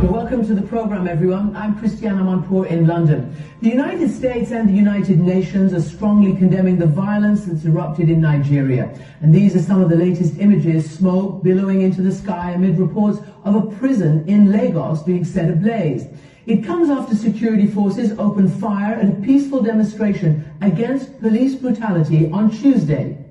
Welcome to the program, everyone. I'm Christiana Manpour in London. The United States and the United Nations are strongly condemning the violence that's erupted in Nigeria. And these are some of the latest images: smoke billowing into the sky amid reports of a prison in Lagos being set ablaze. It comes after security forces opened fire at a peaceful demonstration against police brutality on Tuesday.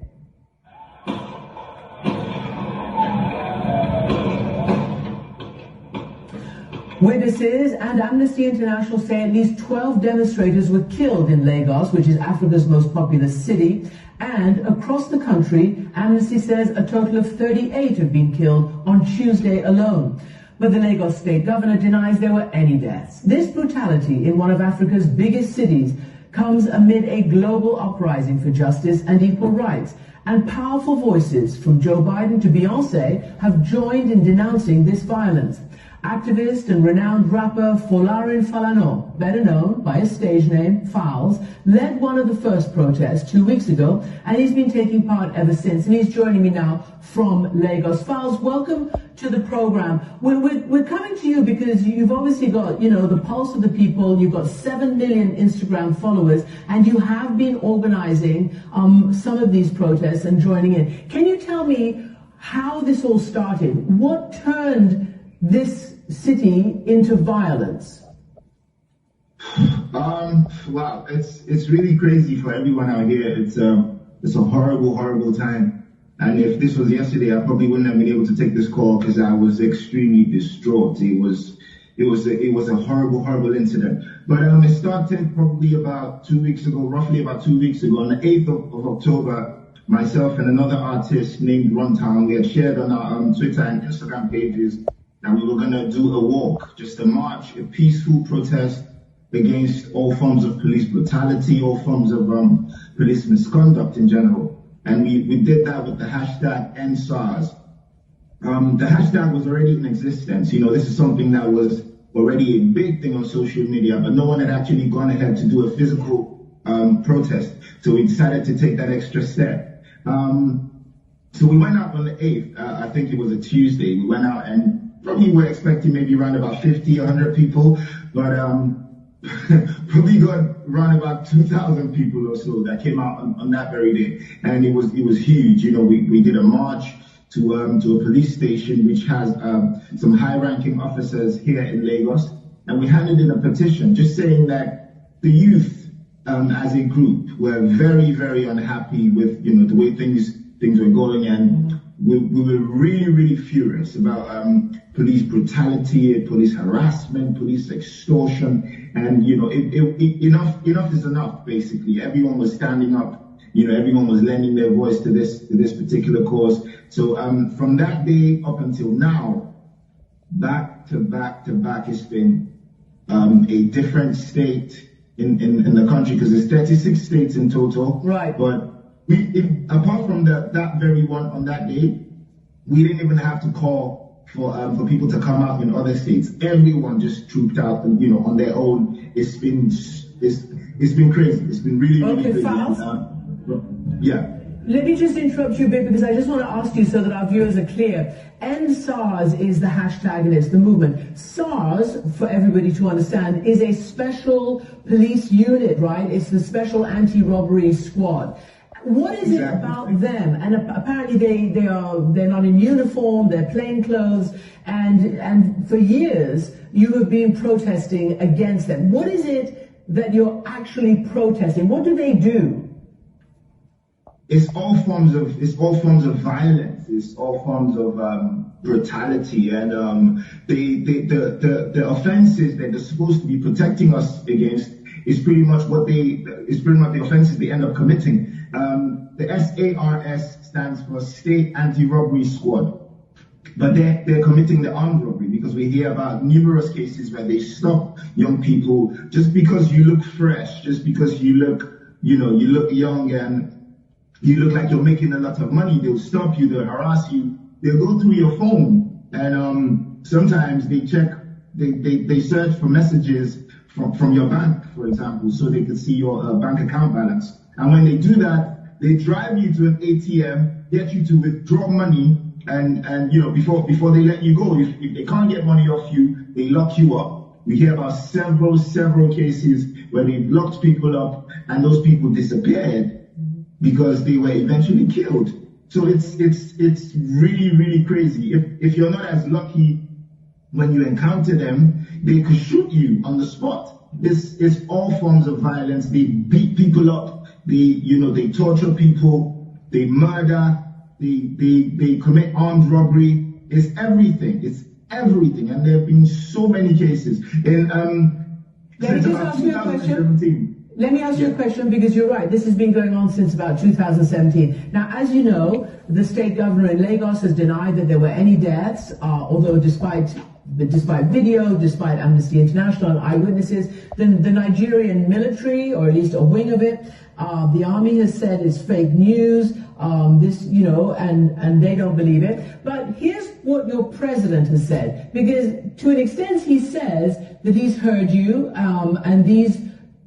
Witnesses and Amnesty International say at least 12 demonstrators were killed in Lagos, which is Africa's most populous city. And across the country, Amnesty says a total of 38 have been killed on Tuesday alone. But the Lagos state governor denies there were any deaths. This brutality in one of Africa's biggest cities comes amid a global uprising for justice and equal rights. And powerful voices from Joe Biden to Beyonce have joined in denouncing this violence. Activist and renowned rapper Folarin Falana, better known by his stage name Falz, led one of the first protests 2 weeks ago, and he's been taking part ever since. And he's joining me now from Lagos. Falz, welcome to the program. We're coming to you because you've obviously got, the pulse of the people. You've got 7 million Instagram followers, and you have been organizing some of these protests and joining in. Can you tell me how this all started? What turned this city into violence? Wow, it's really crazy for everyone out here. It's a horrible time. And if this was yesterday, I probably wouldn't have been able to take this call because I was extremely distraught. It was a horrible incident. But it started probably about 2 weeks ago, roughly about 2 weeks ago, on the 8th of October. Myself and another artist named Runtown, we had shared on our Twitter and Instagram pages that we were going to do a walk, just a march, a peaceful protest against all forms of police brutality, all forms of police misconduct in general. And we did that with the hashtag ENDSARS. The hashtag was already in existence. This is something that was already a big thing on social media, but no one had actually gone ahead to do a physical protest. So we decided to take that extra step. So we went out on the 8th, I think it was a Tuesday. We went out and probably were expecting maybe around about 50, 100 people, but probably got around about 2,000 people or so that came out on that very day. And it was huge. We did a march to a police station which has some high-ranking officers here in Lagos, and we handed in a petition just saying that the youth as a group were very, very unhappy with the way things were going, and we were really furious about police brutality, police harassment, police extortion, and enough is enough. Basically, everyone was standing up. Everyone was lending their voice to this particular cause. So from that day up until now, back to back, it's been a different state in the country, because there's 36 states in total. Right. But apart from that very one on that day, we didn't even have to call for people to come out in other states. Everyone just trooped out, on their own. It's been crazy. It's been really crazy. Falz? Yeah. Let me just interrupt you a bit, because I just want to ask you so that our viewers are clear. ENDSARS is the hashtag, and it's the movement. SARS, for everybody to understand, is a special police unit, right? It's the special anti-robbery squad. What is it about them? And apparently they're not in uniform, they're plain clothes, and for years you have been protesting against them. What is it that you're actually protesting? What do they do? It's all forms of violence. It's all forms of brutality, and the offenses that they're supposed to be protecting us against is pretty much the offenses they end up committing. The SARS stands for State Anti-Robbery Squad, but they're committing the armed robbery, because we hear about numerous cases where they stop young people just because you look fresh, just because you look young and you look like you're making a lot of money. They'll stop you, they'll harass you, they'll go through your phone, and sometimes they search for messages from your bank, for example, so they can see your bank account balance. And when they do that, they drive you to an ATM, get you to withdraw money, and before they let you go, if they can't get money off you, they lock you up. We hear about several cases where they've locked people up and those people disappeared because they were eventually killed. So it's really crazy. If you're not as lucky when you encounter them, they could shoot you on the spot. It's all forms of violence. They beat people up. They torture people. They murder. They commit armed robbery. It's everything. And there have been so many cases. Let me just ask you a question. Let me ask you a question, because you're right. This has been going on since about 2017. Now, as you know, the state governor in Lagos has denied that there were any deaths, although despite video, despite Amnesty International and eyewitnesses, the Nigerian military, or at least a wing of it, the army has said it's fake news, and they don't believe it. But here's what your president has said, because to an extent he says that he's heard you, and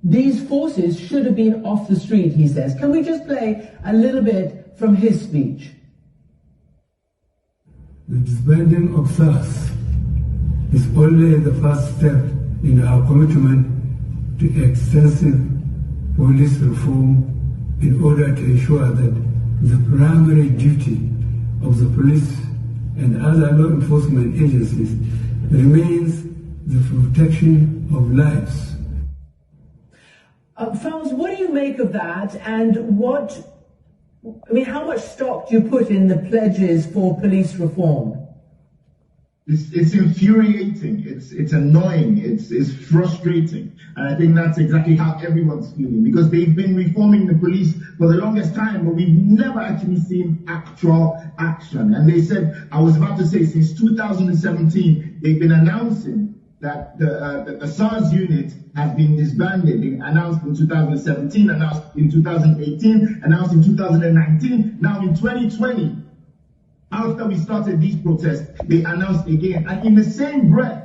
these forces should have been off the street, he says. Can we just play a little bit from his speech? The disbanding of SARS is only the first step in our commitment to extensive police reform in order to ensure that the primary duty of the police and other law enforcement agencies remains the protection of lives. Falz, what do you make of that, and how much stock do you put in the pledges for police reform? It's infuriating, it's annoying, it's frustrating. And I think that's exactly how everyone's feeling, because they've been reforming the police for the longest time, but we've never actually seen actual action. And they said, I was about to say, since 2017, they've been announcing that the SARS unit has been disbanded. They announced in 2017, announced in 2018, announced in 2019, now in 2020. After we started these protests, they announced again, and in the same breath,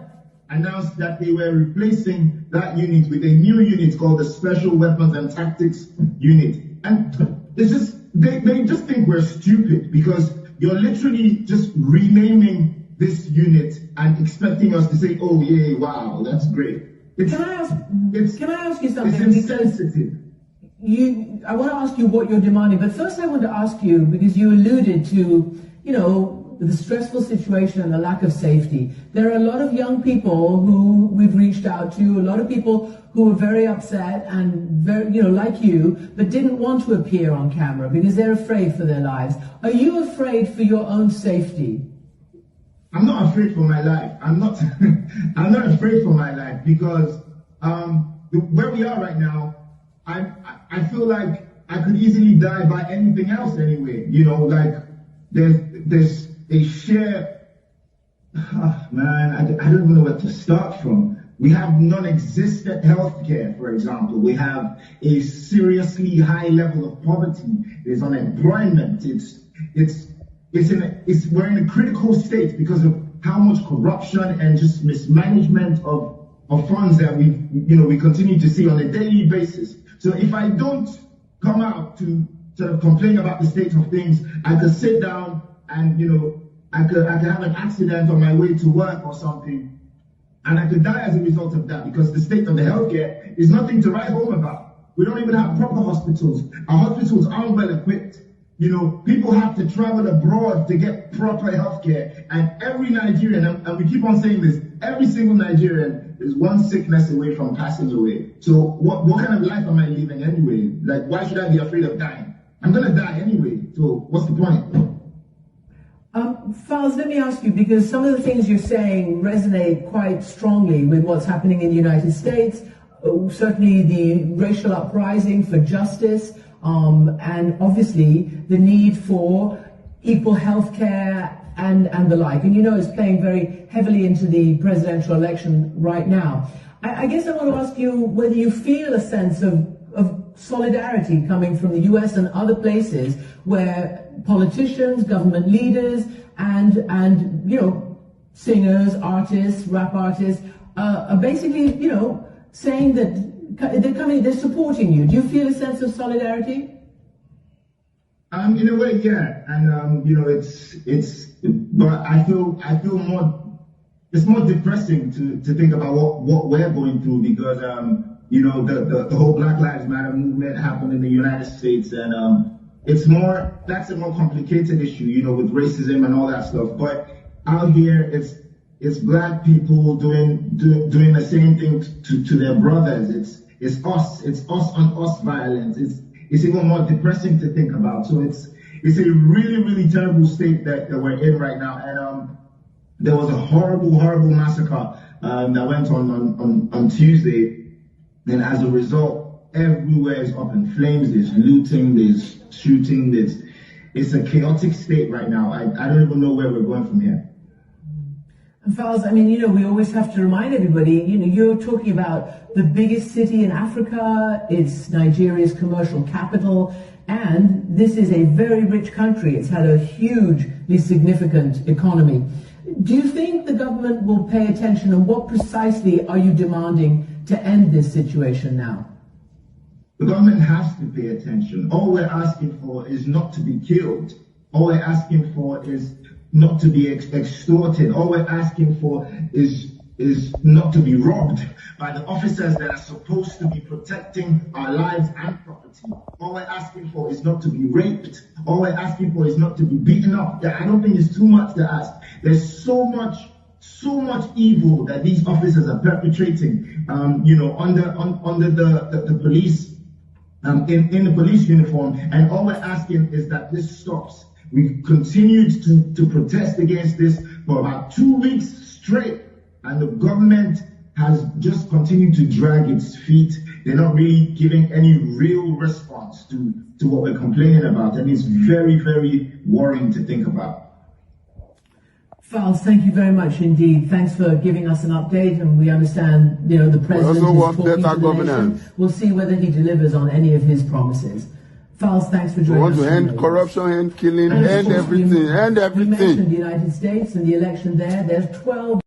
announced that they were replacing that unit with a new unit called the Special Weapons and Tactics Unit. And it's just, they just think we're stupid, because you're literally just renaming this unit and expecting us to say, oh yeah, wow, that's great. Can I ask you something? It's insensitive. I want to ask you what you're demanding, but first I want to ask you, because you alluded to, the stressful situation and the lack of safety. There are a lot of young people who we've reached out to, a lot of people who are very upset and very, like you, but didn't want to appear on camera because they're afraid for their lives. Are you afraid for your own safety? I'm not afraid for my life. I'm not afraid for my life, because where we are right now, I feel like I could easily die by anything else anyway. There's a sheer, I don't even know where to start from. We have non-existent healthcare, for example. We have a seriously high level of poverty. There's unemployment. We're in a critical state because of how much corruption and just mismanagement of funds that we continue to see on a daily basis. So if I don't come out to sort of complain about the state of things, I could sit down and I could have an accident on my way to work or something, and I could die as a result of that, because the state of the healthcare is nothing to write home about. We don't even have proper hospitals. Our hospitals aren't well equipped. People have to travel abroad to get proper healthcare, and every Nigerian, and we keep on saying this, every single Nigerian is one sickness away from passing away. So what kind of life am I living anyway? Like, why should I be afraid of dying? I'm gonna die anyway, so what's the point? Falz, let me ask you, because some of the things you're saying resonate quite strongly with what's happening in the United States, certainly the racial uprising for justice, and obviously the need for equal health care and the like. And it's playing very heavily into the presidential election right now. I guess I want to ask you whether you feel a sense of solidarity coming from the US and other places where politicians, government leaders, and singers, artists, rap artists are basically, saying that they're supporting you. Do you feel a sense of solidarity? In a way, yeah, and but I feel more it's more depressing to think about what we're going through, because you know, the whole Black Lives Matter movement happened in the United States, and that's a more complicated issue, you know, with racism and all that stuff. But out here, it's black people doing the same thing to their brothers. It's us on us violence. It's even more depressing to think about. So it's a really, really terrible state that we're in right now. And there was a horrible massacre that went on Tuesday, and as a result, everywhere is up in flames. There's looting, there's shooting, it's a chaotic state right now. I don't even know where we're going from here. And Falz, I mean, you know, we always have to remind everybody, you know, you're talking about the biggest city in Africa, it's Nigeria's commercial capital, and this is a very rich country. It's had a hugely significant economy. Do you think the government will pay attention, and what precisely are you demanding to end this situation now? The government has to pay attention. All we're asking for is not to be killed. All we're asking for is not to be extorted. All we're asking for is not to be robbed by the officers that are supposed to be protecting our lives and property. All we're asking for is not to be raped. All we're asking for is not to be beaten up. I don't think it's too much to ask. There's so much evil that these officers are perpetrating, you know, under the police, in the police uniform. And all we're asking is that this stops. We've continued to protest against this for about 2 weeks straight, and the government has just continued to drag its feet. They're not really giving any real response to what we're complaining about, and it's very, very worrying to think about. Falz, thank you very much indeed. Thanks for giving us an update, and we understand, you know, the president is talking to the nation. We'll see whether he delivers on any of his promises. Falz, thanks for joining us. We want to end corruption, end killing, end everything, end everything. You mentioned the United States and the election there. There's 12